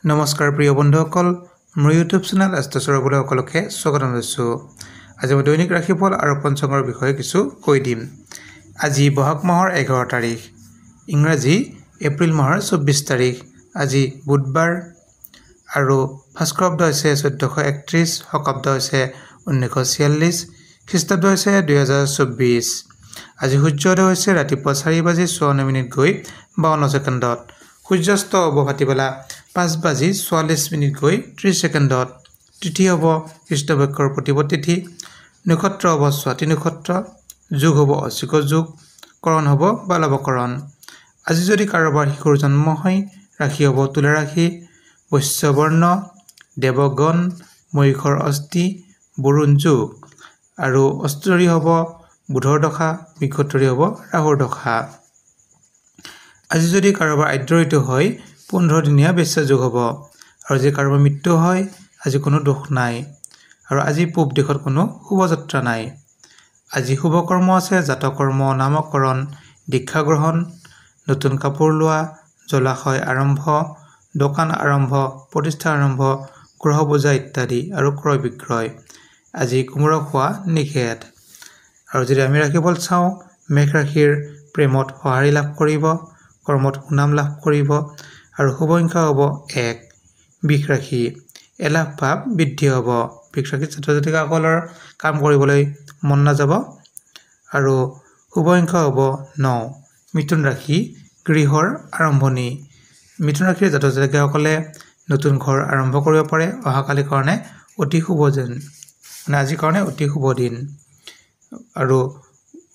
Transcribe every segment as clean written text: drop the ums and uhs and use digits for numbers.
নমস্কাৰ প্ৰিয় বন্ধুসকল মোৰ ইউটিউব চেনেল এষ্ট্ৰচৰবলৈ সকলোকে স্বাগত জনাইছোঁ। আজি মই দৈনিক ৰাশিফল আৰু পঞ্চাংগৰ বিষয়ে কিছু কৈ দিম। আজি বহাগ মাহৰ 11 তাৰিখ, ইংৰাজী এপ্ৰিল মাহৰ 24 তাৰিখ। আজি বুধবাৰ আৰু ভাস্কৰাব্দ হৈছে 1431, শকাব্দ হৈছে 1946, খ্ৰীষ্টাব্দ হৈছে 2024। আজি সূৰ্যোদয় হৈছে ৰাতিপুৱা 4:54 গৈ 52 ছেকেণ্ডত। সূৰ্যাস্ত হ'ব ভাটিবেলা 5:44 গৈ 30 ছেকেণ্ডত। তিথি হ'ব কৃষ্ণপক্ষৰ প্ৰতিপদ তিথি। নক্ষত্ৰ হ'ব স্বাতি নক্ষত্ৰ। যোগ হ'ব অশ্বিক যোগ। কৰণ হ'ব বালৱকৰণ। আজি যদি কাৰোবাৰ শিশুৰ জন্ম হয়, ৰাশি হ'ব তুলা ৰাশি। বৈশ্য বৰ্ণ, দেৱগণ, মহীশৰ অস্থি, বৰুণ যোগ। আৰু অষ্টৰী হ'ব বুধৰ দশা, নক্ষত্ৰী হ'ব ৰাহুৰ দশা। আজি যদি কাৰোবাৰ আদ্য ঋতু হয়, 15 দিনীয়া বেশ্যা যোগ হ'ব। আৰু যদি কাৰোবাৰ মৃত্যু হয়, আজি কোনো দোষ নাই। আৰু আজি পূব দিশত কোনো শুভযাত্ৰা নাই। আজি শুভ কৰ্ম আছে জাতকৰ্ম, নামকৰণ, দীক্ষা গ্ৰহণ, নতুন কাপোৰ লোৱা, জলাশয় আৰম্ভ, দোকান আৰম্ভ, প্ৰতিষ্ঠা আৰম্ভ, গ্ৰহ পূজা ইত্যাদি আৰু ক্ৰয় বিক্ৰয়। আজি কোমোৰা খোৱা নিষেধ। আৰু যদি আমি ৰাশিফল চাওঁ, মেঘ ৰাশিৰ প্ৰেমত সঁহাৰি লাভ কৰিব, কৰ্মত সুনাম লাভ কৰিব আৰু শুভ সংখ্যা হ'ব 1। বৃষ ৰাশি, এলাহ ভাৱ বৃদ্ধি হ'ব। বৃষ ৰাশিৰ ছাত্ৰ ছাত্ৰীসকলৰ কাম কৰিবলৈ মন নাযাব আৰু শুভ সংখ্যা হ'ব 9। মিথুন ৰাশি, গৃহৰ আৰম্ভণি। মিথুন ৰাশিৰ ছাত্ৰ ছাত্ৰীসকলে নতুন ঘৰ আৰম্ভ কৰিব পাৰে। অহাকালিৰ কাৰণে অতি শুভ দিন, আজিৰ কাৰণে অতি শুভ দিন। আৰু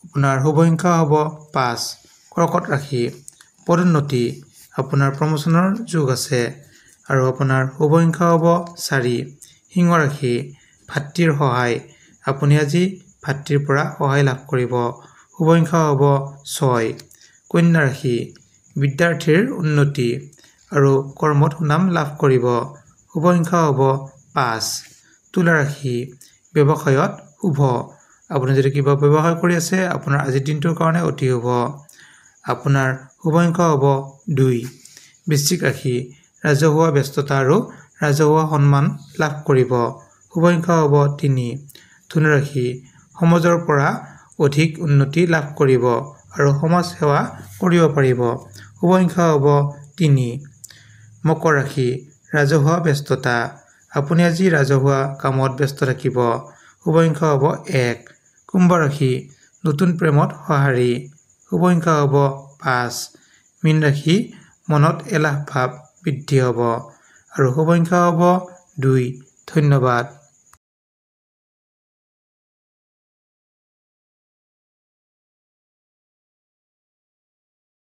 আপোনাৰ শুভ সংখ্যা হ'ব 5। কৰ্কট ৰাশি, পদোন্নতি, আপোনাৰ প্ৰমোচনৰ যোগ আছে। আৰু আপোনাৰ শুভ সংখ্যা হ'ব 4। সিংহ ৰাশি, ভাতৃৰ সহায়, আপুনি আজি ভাতৃৰ পৰা সহায় লাভ কৰিব। শুভ সংখ্যা হ'ব 6। কন্যা ৰাশি, বিদ্যাৰ্থীৰ উন্নতি আৰু কৰ্মত সুনাম লাভ কৰিব। শুভ সংখ্যা হ'ব 5। তুলা ৰাশি, ব্যৱসায়ত শুভ, আপুনি যদি কিবা ব্যৱসায় কৰি আছে, আপোনাৰ আজিৰ দিনটোৰ কাৰণে অতি শুভ। আপোনাৰ শুভ সংখ্যা হ'ব 2। বৃশ্চিক ৰাশি, ৰাজহুৱা ব্যস্ততা আৰু ৰাজহুৱা সন্মান লাভ কৰিব। শুভ সংখ্যা হ'ব 3। ধনু ৰাশি, সমাজৰ পৰা অধিক উন্নতি লাভ কৰিব আৰু সমাজ সেৱা কৰিব পাৰিব। শুভ সংখ্যা হ'ব 3। মকৰ ৰাশি, ৰাজহুৱা ব্যস্ততা, আপুনি আজি ৰাজহুৱা কামত ব্যস্ত থাকিব। শুভ সংখ্যা হ'ব 1। কুম্ভ ৰাশি, নতুন প্ৰেমত সঁহাৰি। শুভ সংখ্যা হ'ব 5। মীন ৰাশি, মনত এলাহ ভাৱ বৃদ্ধি হ'ব আৰু শুভ সংখ্যা হ'ব 2। ধন্যবাদ।